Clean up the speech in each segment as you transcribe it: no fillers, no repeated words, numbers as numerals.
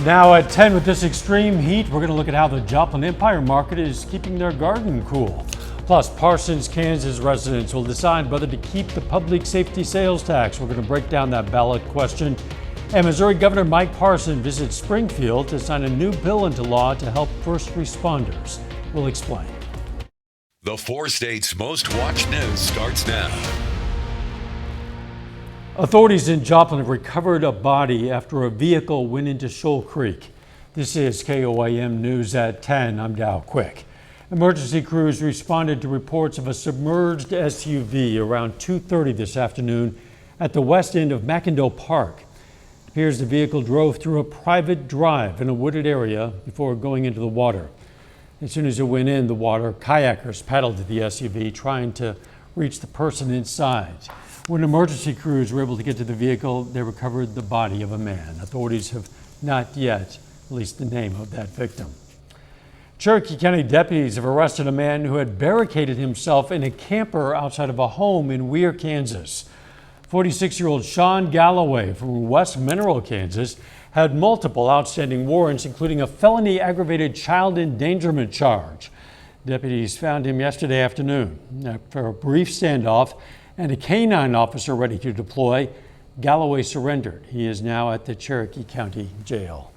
Now at 10 with this extreme heat, we're going to look at how the Joplin Empire Market is keeping their garden cool. Plus, Parsons, Kansas residents will decide whether to keep the public safety sales tax. We're going to break down that ballot question. And Missouri Governor Mike Parson visits Springfield to sign a new bill into law to help first responders. We'll explain. The 4 states' most watched news starts now. Authorities in Joplin have recovered a body after a vehicle went into Shoal Creek. This is KOAM News at 10. I'm Dow Quick. Emergency crews responded to reports of a submerged SUV around 2:30 this afternoon at the west end of McIndoe Park. It appears the vehicle drove through a private drive in a wooded area before going into the water. As soon as it went in the water, kayakers paddled to the SUV trying to reach the person inside. When emergency crews were able to get to the vehicle, they recovered the body of a man. Authorities have not yet released the name of that victim. Cherokee County deputies have arrested a man who had barricaded himself in a camper outside of a home in Weir, Kansas. 46-year-old Sean Galloway from West Mineral, Kansas, had multiple outstanding warrants, including a felony aggravated child endangerment charge. Deputies found him yesterday afternoon. After a brief standoff and a canine officer ready to deploy, Galloway surrendered. He is now at the Cherokee County Jail.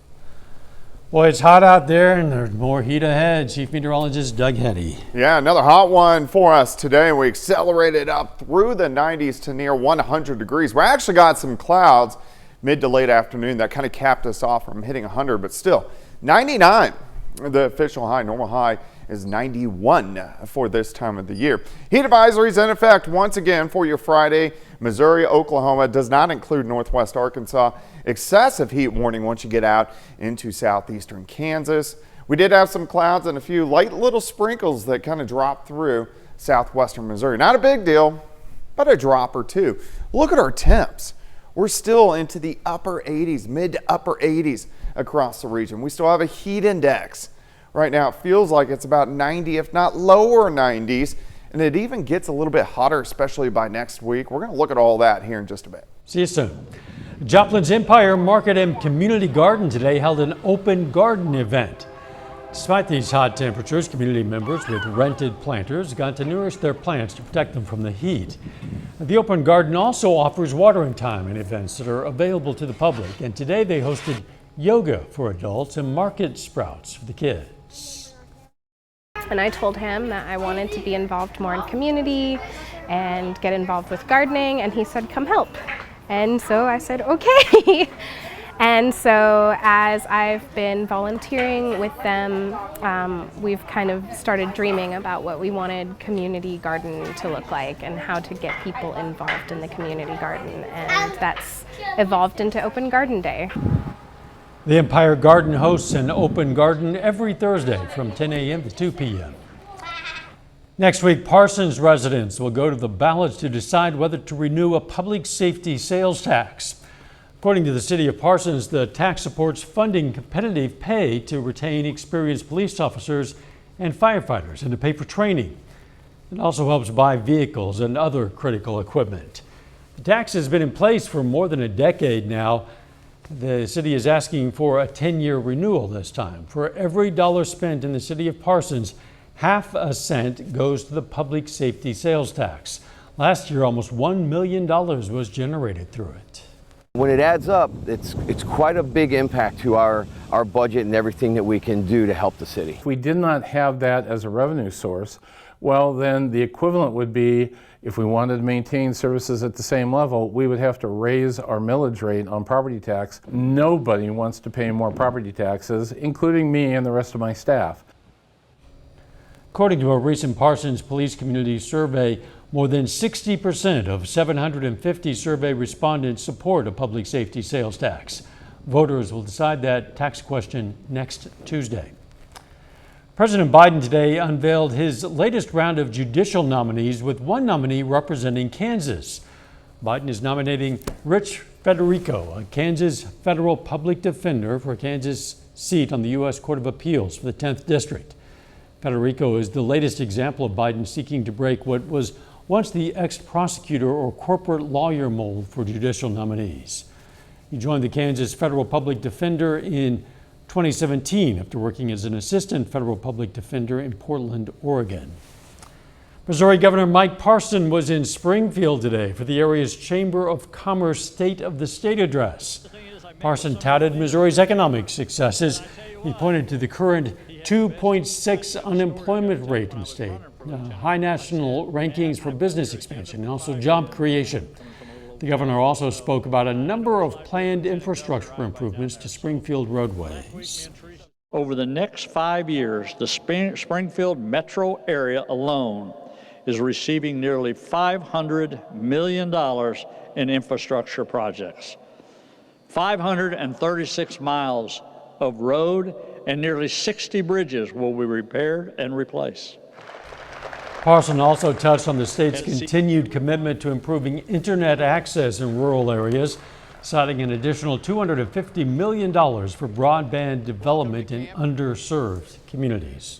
Boy, it's hot out there and there's more heat ahead. Chief Meteorologist Doug Heddy. Yeah, another hot one for us today. We accelerated up through the 90s to near 100 degrees. We actually got some clouds mid to late afternoon that kind of capped us off from hitting 100, but still 99. The official high, normal high is 91 for this time of the year. Heat advisories in effect once again for your Friday. Missouri, Oklahoma does not include northwest Arkansas. Excessive heat warning once you get out into southeastern Kansas. We did have some clouds and a few light little sprinkles that kind of dropped through southwestern Missouri. Not a big deal, but a drop or two. Look at our temps. We're still into the upper 80s, mid to upper 80s across the region. We still have a heat index. Right now, it feels like it's about 90, if not lower 90s, and it even gets a little bit hotter, especially by next week. We're going to look at all that here in just a bit. See you soon. Joplin's Empire Market and Community Garden today held an open garden event. Despite these hot temperatures, community members with rented planters got to nourish their plants to protect them from the heat. The open garden also offers watering time and events that are available to the public, and today they hosted yoga for adults and market sprouts for the kids. And I told him that I wanted to be involved more in community and get involved with gardening, and he said, come help. And so I said, okay. And so as I've been volunteering with them, we've kind of started dreaming about what we wanted community garden to look like and how to get people involved in the community garden. And that's evolved into Open Garden Day. The Empire Garden hosts an open garden every Thursday from 10 a.m. to 2 p.m. Next week, Parsons residents will go to the ballots to decide whether to renew a public safety sales tax. According to the city of Parsons, the tax supports funding competitive pay to retain experienced police officers and firefighters and to pay for training. It also helps buy vehicles and other critical equipment. The tax has been in place for more than a decade now. The city is asking for a 10-year renewal this time. For every dollar spent in the city of Parsons, half a cent goes to the public safety sales tax. Last year, almost $1 million was generated through it. When it adds up, it's quite a big impact to our budget and everything that we can do to help the city. If we did not have that as a revenue source, well, then the equivalent would be, if we wanted to maintain services at the same level, we would have to raise our millage rate on property tax. Nobody wants to pay more property taxes, including me and the rest of my staff. According to a recent Parsons Police Community Survey, more than 60% of 750 survey respondents support a public safety sales tax. Voters will decide that tax question next Tuesday. President Biden today unveiled his latest round of judicial nominees, with one nominee representing Kansas. Biden is nominating Rich Federico, a Kansas federal public defender for Kansas seat on the U.S. Court of Appeals for the 10th District. Federico is the latest example of Biden seeking to break what was once the ex-prosecutor or corporate lawyer mold for judicial nominees. He joined the Kansas Federal Public Defender in 2017 after working as an assistant federal public defender in Portland, Oregon. Missouri Governor Mike Parson was in Springfield today for the area's Chamber of Commerce State of the State address. Parson touted Missouri's economic successes. He pointed to the current 2.6 unemployment rate in the state, high national rankings for business expansion, and also job creation. The governor also spoke about a number of planned infrastructure improvements to Springfield roadways. Over the next 5 years, the Springfield metro area alone is receiving nearly $500 million in infrastructure projects. 536 miles of road and nearly 60 bridges will be repaired and replaced. Parson also touched on the state's continued commitment to improving internet access in rural areas, citing an additional $250 million for broadband development in underserved communities.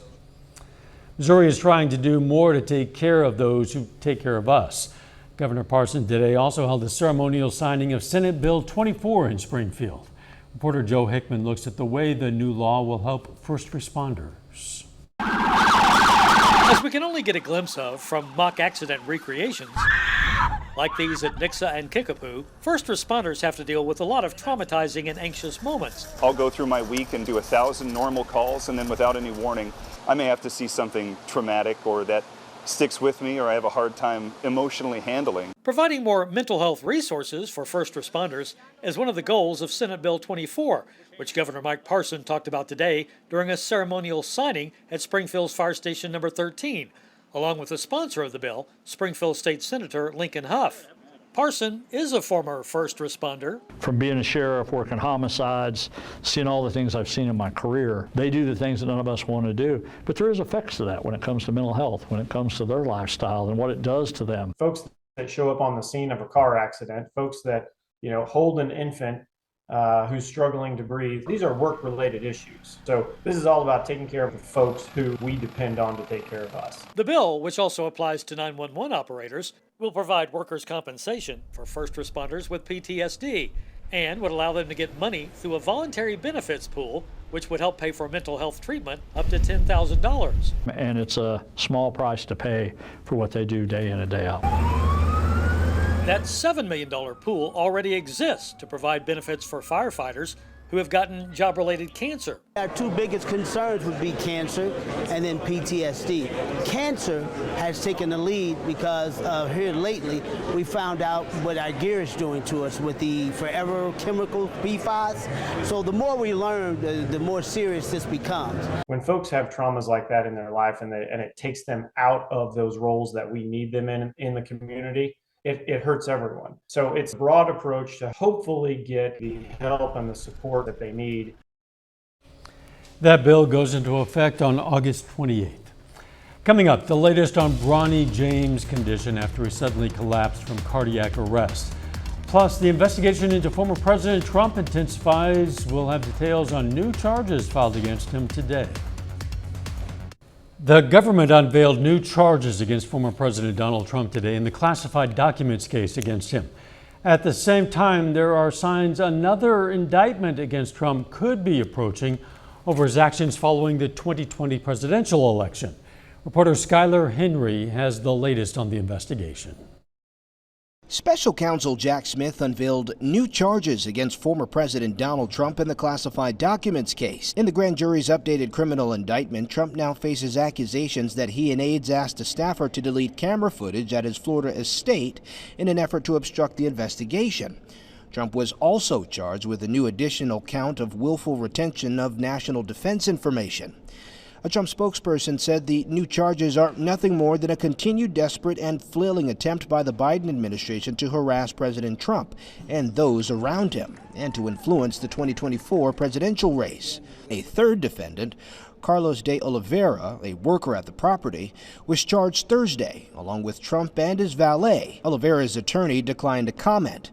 Missouri is trying to do more to take care of those who take care of us. Governor Parson today also held a ceremonial signing of Senate Bill 24 in Springfield. Reporter Joe Hickman looks at the way the new law will help first responders. As we can only get a glimpse of from mock accident recreations, like these at Nixa and Kickapoo, first responders have to deal with a lot of traumatizing and anxious moments. I'll go through my week and do 1,000 normal calls, and then without any warning, I may have to see something traumatic or that sticks with me or I have a hard time emotionally handling. Providing more mental health resources for first responders is one of the goals of Senate Bill 24, which Governor Mike Parson talked about today during a ceremonial signing at Springfield's Fire Station number 13, along with the sponsor of the bill, Springfield State Senator Lincoln Huff. Parson is a former first responder. From being a sheriff, working homicides, seeing all the things I've seen in my career, they do the things that none of us want to do. But there is effects to that when it comes to mental health, when it comes to their lifestyle and what it does to them. Folks that show up on the scene of a car accident, folks that, hold an infant who's struggling to breathe. These are work-related issues. So this is all about taking care of the folks who we depend on to take care of us. The bill, which also applies to 911 operators, will provide workers' compensation for first responders with PTSD and would allow them to get money through a voluntary benefits pool, which would help pay for mental health treatment up to $10,000. And it's a small price to pay for what they do day in and day out. That $7 million pool already exists to provide benefits for firefighters who have gotten job-related cancer. Our two biggest concerns would be cancer and then PTSD. Cancer has taken the lead because here lately we found out what our gear is doing to us with the forever chemical PFAS. So the more we learn, the more serious this becomes. When folks have traumas like that in their life and it takes them out of those roles that we need them in the community, it hurts everyone. So it's a broad approach to hopefully get the help and the support that they need. That bill goes into effect on August 28th. Coming up, the latest on Bronny James' condition after he suddenly collapsed from cardiac arrest. Plus, the investigation into former President Trump intensifies. We'll have details on new charges filed against him today. The government unveiled new charges against former President Donald Trump today in the classified documents case against him. At the same time, there are signs another indictment against Trump could be approaching over his actions following the 2020 presidential election. Reporter Skylar Henry has the latest on the investigation. Special counsel Jack Smith unveiled new charges against former President Donald Trump in the classified documents case. In the grand jury's updated criminal indictment, Trump now faces accusations that he and aides asked a staffer to delete camera footage at his Florida estate in an effort to obstruct the investigation. Trump was also charged with a new additional count of willful retention of national defense information. A Trump spokesperson said the new charges are nothing more than a continued desperate and flailing attempt by the Biden administration to harass President Trump and those around him and to influence the 2024 presidential race. A third defendant, Carlos de Oliveira, a worker at the property, was charged Thursday, along with Trump and his valet. Oliveira's attorney declined to comment.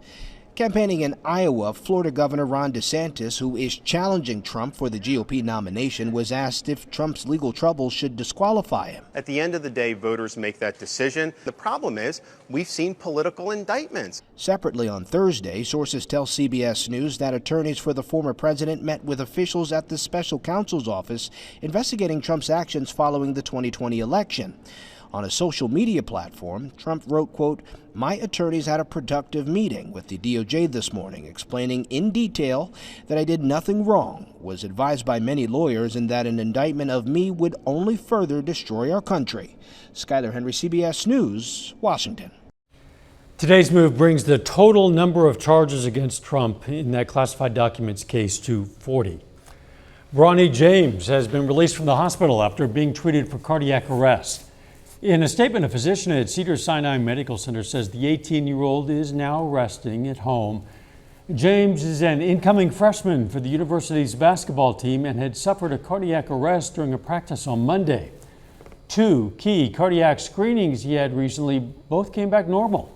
Campaigning in Iowa, Florida Governor Ron DeSantis, who is challenging Trump for the GOP nomination, was asked if Trump's legal troubles should disqualify him. At the end of the day, voters make that decision. The problem is we've seen political indictments. Separately on Thursday, sources tell CBS News that attorneys for the former president met with officials at the special counsel's office investigating Trump's actions following the 2020 election. On a social media platform, Trump wrote, quote, "My attorneys had a productive meeting with the DOJ this morning, explaining in detail that I did nothing wrong, was advised by many lawyers, and that an indictment of me would only further destroy our country." Skyler Henry, CBS News, Washington. Today's move brings the total number of charges against Trump in that classified documents case to 40. Bronny James has been released from the hospital after being treated for cardiac arrest. In a statement, a physician at Cedars-Sinai Medical Center says the 18-year-old is now resting at home. James is an incoming freshman for the university's basketball team and had suffered a cardiac arrest during a practice on Monday. 2 key cardiac screenings he had recently both came back normal.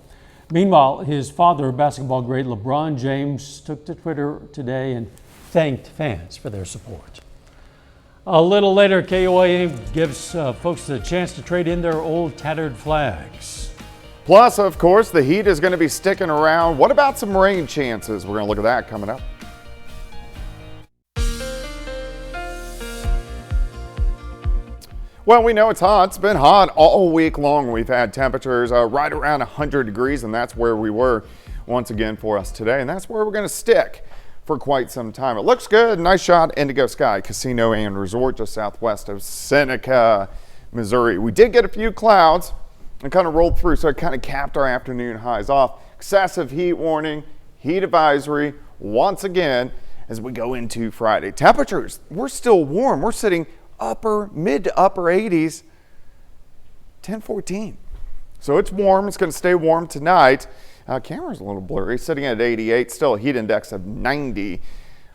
Meanwhile, his father, basketball great LeBron James, took to Twitter today and thanked fans for their support. A little later, KOAM gives folks the chance to trade in their old tattered flags. Plus, of course, the heat is going to be sticking around. What about some rain chances? We're going to look at that coming up. Well, we know it's hot. It's been hot all week long. We've had temperatures right around 100 degrees, and that's where we were once again for us today. And that's where we're going to stick for quite some time. It looks good. Nice shot. Indigo Sky Casino and Resort just southwest of Seneca, Missouri. We did get a few clouds and kind of rolled through, so it kind of capped our afternoon highs off. Excessive heat warning, heat advisory once again as we go into Friday. Temperatures, we're still warm. We're sitting mid to upper 80s, 10-14. So it's warm. It's going to stay warm tonight. Camera's a little blurry, sitting at 88, still a heat index of 90,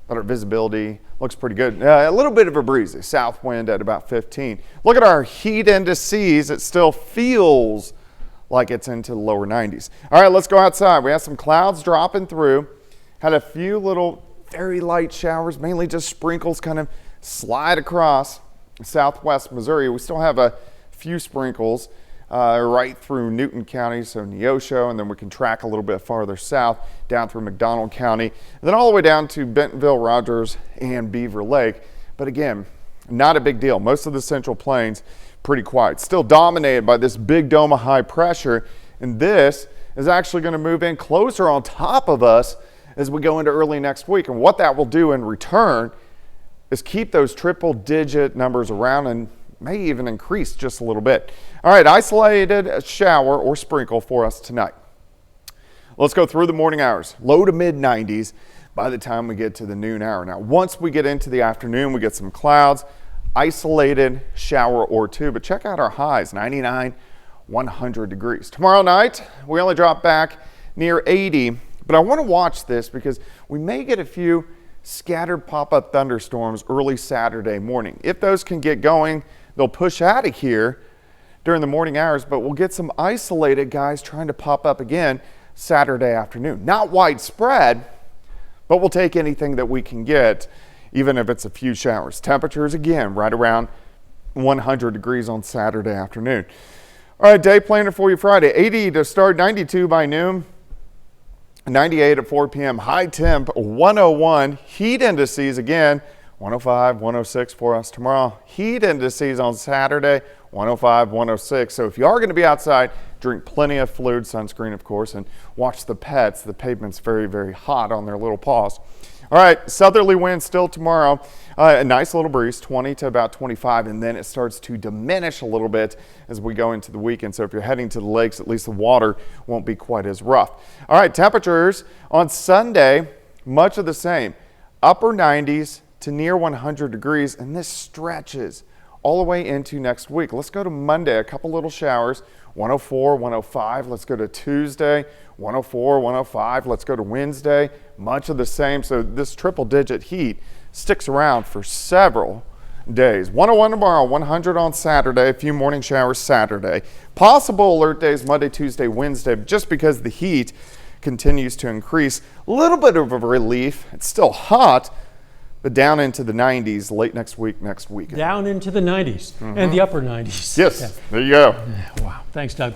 but our visibility looks pretty good. A little bit of a breezy, south wind at about 15. Look at our heat indices. It still feels like it's into the lower 90s. All right, let's go outside. We have some clouds dropping through. Had a few little very light showers, mainly just sprinkles kind of slide across southwest Missouri. We still have a few sprinkles right through Newton County, so Neosho, and then we can track a little bit farther south down through McDonald County, and then all the way down to Bentonville, Rogers, and Beaver Lake. But again, not a big deal. Most of the Central Plains pretty quiet. Still dominated by this big dome of high pressure, and this is actually going to move in closer on top of us as we go into early next week. And what that will do in return is keep those triple-digit numbers around and may even increase just a little bit. All right, isolated shower or sprinkle for us tonight. Let's go through the morning hours. Low to mid 90s by the time we get to the noon hour. Now, once we get into the afternoon, we get some clouds, isolated shower or two, but check out our highs, 99, 100 degrees. Tomorrow night, we only drop back near 80, but I want to watch this because we may get a few scattered pop-up thunderstorms early Saturday morning. If those can get going, they'll push out of here during the morning hours, but we'll get some isolated guys trying to pop up again Saturday afternoon. Not widespread, but we'll take anything that we can get, even if it's a few showers. Temperatures, again, right around 100 degrees on Saturday afternoon. All right, day planner for you Friday. 80 to start, 92 by noon. 98 at 4 p.m. High temp 101. Heat indices again 105, 106 for us tomorrow. Heat indices on Saturday 105, 106. So if you are going to be outside, drink plenty of fluid, sunscreen of course, and watch the pets. The pavement's very, very hot on their little paws. All right, southerly wind still tomorrow. A nice little breeze, 20 to about 25, and then it starts to diminish a little bit as we go into the weekend. So if you're heading to the lakes, at least the water won't be quite as rough. All right, temperatures on Sunday, much of the same. Upper 90s to near 100 degrees, and this stretches all the way into next week. Let's go to Monday, a couple little showers, 104, 105. Let's go to Tuesday, 104, 105. Let's go to Wednesday, much of the same. So this triple-digit heat sticks around for several days. 101 tomorrow, 100 on Saturday, a few morning showers Saturday. Possible alert days Monday, Tuesday, Wednesday, just because the heat continues to increase. A little bit of a relief. It's still hot, but down into the 90s late next weekend. Down into the 90s and the upper 90s. Yes, Yeah. there you go. Wow, thanks, Doug.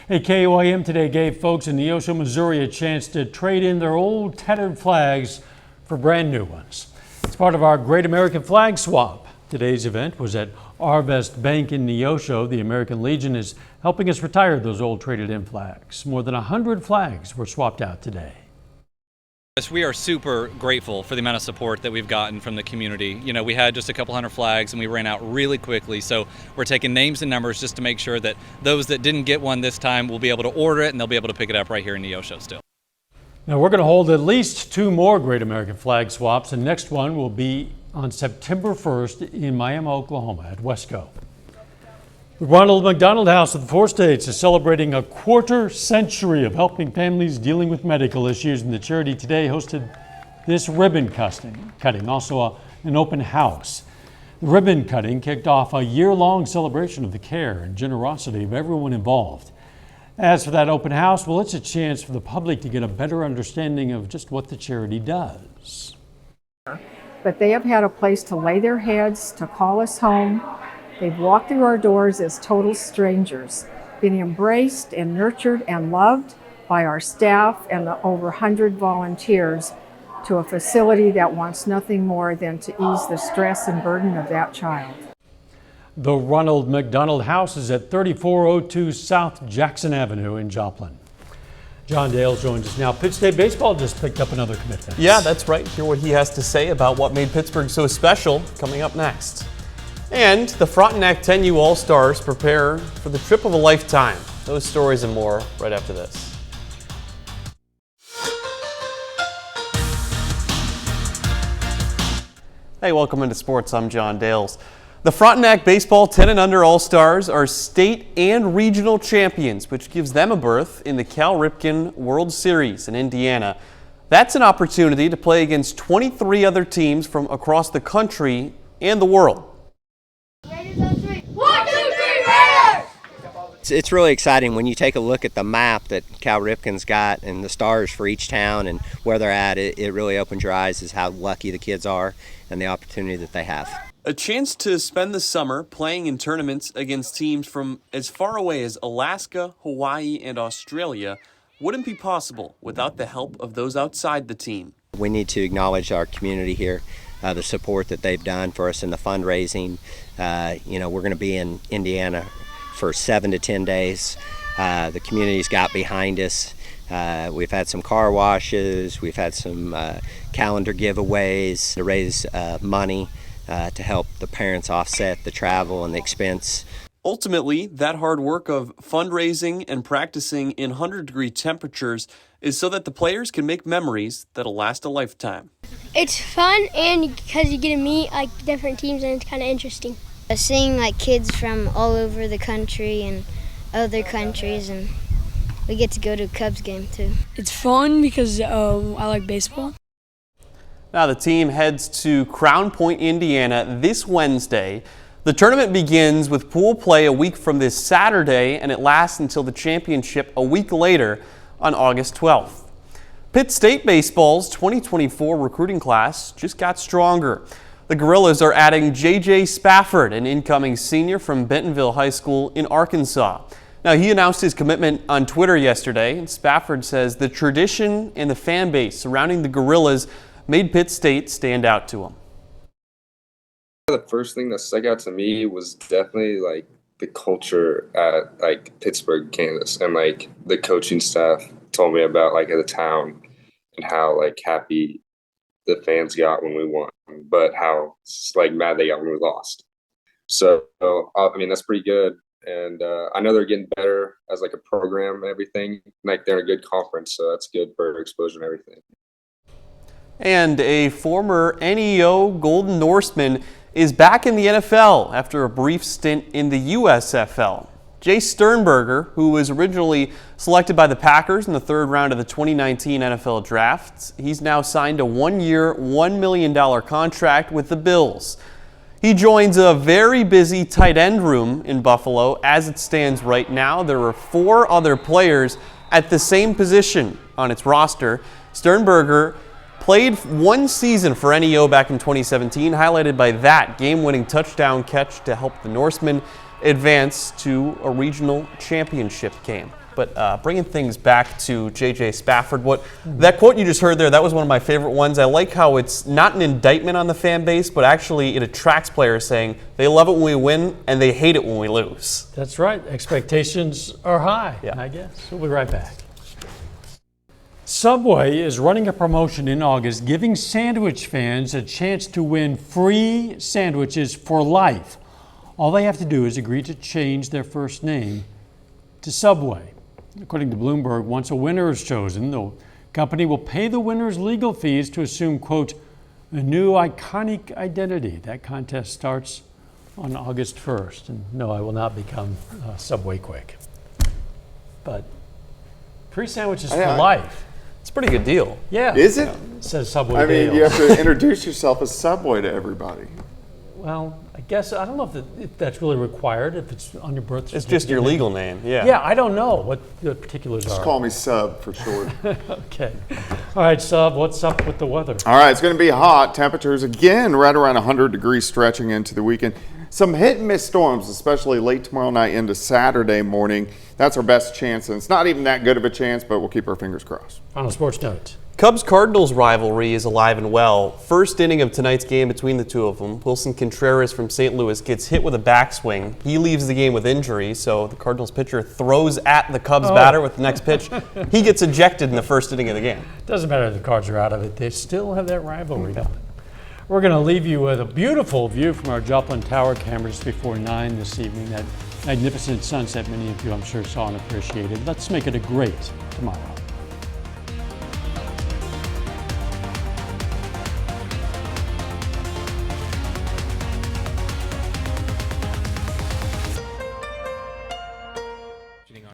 Hey, KOAM today gave folks in Neosho, Missouri a chance to trade in their old tattered flags for brand new ones. It's part of our Great American Flag Swap. Today's event was at Arvest Bank in Neosho. The American Legion is helping us retire those old traded in flags. More than 100 flags were swapped out today. We are super grateful for the amount of support that we've gotten from the community. You know, we had just a couple hundred flags and we ran out really quickly. So we're taking names and numbers just to make sure that those that didn't get one this time will be able to order it and they'll be able to pick it up right here in Neosho still. Now we're going to hold at least 2 more Great American Flag Swaps. The next one will be on September 1st in Miami, Oklahoma at Wesco. The Ronald McDonald House of the Four States is celebrating a quarter century of helping families dealing with medical issues, and the charity today hosted this ribbon cutting, also an open house. The ribbon cutting kicked off a year-long celebration of the care and generosity of everyone involved. As for that open house, well, it's a chance for the public to get a better understanding of just what the charity does. But they have had a place to lay their heads, to call us home. They've walked through our doors as total strangers, being embraced and nurtured and loved by our staff and the over 100 volunteers to a facility that wants nothing more than to ease the stress and burden of that child. The Ronald McDonald House is at 3402 South Jackson Avenue in Joplin. John Dale joins us now. Pitt State Baseball just picked up another commitment. Yeah, that's right. Hear what he has to say about what made Pittsburgh so special coming up next. And the Frontenac 10U All-Stars prepare for the trip of a lifetime. Those stories and more right after this. Hey, welcome into sports. I'm John Dales. The Frontenac Baseball 10 and Under All-Stars are state and regional champions, which gives them a berth in the Cal Ripken World Series in Indiana. That's an opportunity to play against 23 other teams from across the country and the world. It's really exciting when you take a look at the map that Cal Ripken's got and the stars for each town and where they're at. It really opens your eyes as how lucky the kids are and the opportunity that they have. A chance to spend the summer playing in tournaments against teams from as far away as Alaska, Hawaii, and Australia wouldn't be possible without the help of those outside the team. We need to acknowledge our community here, the support that they've done for us in the fundraising. We're going to be in Indiana for 7 to 10 days. The community's got behind us. We've had some car washes, we've had some calendar giveaways to raise money to help the parents offset the travel and the expense. Ultimately, that hard work of fundraising and practicing in 100-degree temperatures is so that the players can make memories that'll last a lifetime. It's fun and because you get to meet different teams and it's kind of interesting. Seeing kids from all over the country and other countries, and we get to go to a Cubs game too. It's fun because I like baseball. Now the team heads to Crown Point, Indiana this Wednesday. The tournament begins with pool play a week from this Saturday, and it lasts until the championship a week later on August 12th. Pitt State Baseball's 2024 recruiting class just got stronger. The Gorillas are adding J.J. Spafford, an incoming senior from Bentonville High School in Arkansas. Now, he announced his commitment on Twitter yesterday, and Spafford says the tradition and the fan base surrounding the Gorillas made Pitt State stand out to him. The first thing that stuck out to me was definitely the culture at Pittsburgh, Kansas, and the coaching staff told me about the town and how happy the fans got when we won, but how mad they got when we lost. So that's pretty good, and I know they're getting better as a program and everything. They're in a good conference, so that's good for exposure and everything. And a former NEO Golden Norseman is back in the NFL after a brief stint in the USFL. Jay Sternberger, who was originally selected by the Packers in the 3rd round of the 2019 NFL Draft, he's now signed a 1-year, $1 million contract with the Bills. He joins a very busy tight end room in Buffalo. As it stands right now, there are 4 other players at the same position on its roster. Sternberger played one season for NEO back in 2017, highlighted by that game-winning touchdown catch to help the Norsemen advance to a regional championship game. But bringing things back to J.J. Spafford, that quote you just heard there, that was one of my favorite ones. I like how it's not an indictment on the fan base, but actually it attracts players saying they love it when we win and they hate it when we lose. That's right. Expectations are high, I guess. We'll be right back. Subway is running a promotion in August giving sandwich fans a chance to win free sandwiches for life. All they have to do is agree to change their first name to Subway. According to Bloomberg, once a winner is chosen, the company will pay the winner's legal fees to assume, quote, a new iconic identity. That contest starts on August 1st. And no, I will not become Subway Quick. But free sandwiches for life. It's a pretty good deal. Yeah. Is it? It says Subway I mean, Deals. you have to introduce yourself as Subway to everybody. Well, I guess, I don't know if that's really required, if it's on your birth certificate. It's just your legal name, yeah. Yeah, I don't know what the particulars are. Just call me Sub for short. Okay. All right, Sub, what's up with the weather? All right, it's going to be hot. Temperatures again right around 100 degrees stretching into the weekend. Some hit and miss storms, especially late tomorrow night into Saturday morning. That's our best chance, and it's not even that good of a chance, but we'll keep our fingers crossed. Final sports note. Cubs-Cardinals rivalry is alive and well. First inning of tonight's game between the two of them, Wilson Contreras from St. Louis gets hit with a backswing. He leaves the game with injury, so the Cardinals pitcher throws at the Cubs batter with the next pitch. He gets ejected in the first inning of the game. Doesn't matter if the Cards are out of it. They still have that rivalry going. We're going to leave you with a beautiful view from our Joplin Tower cameras before 9 this evening. That magnificent sunset many of you, I'm sure, saw and appreciated. Let's make it a great tomorrow.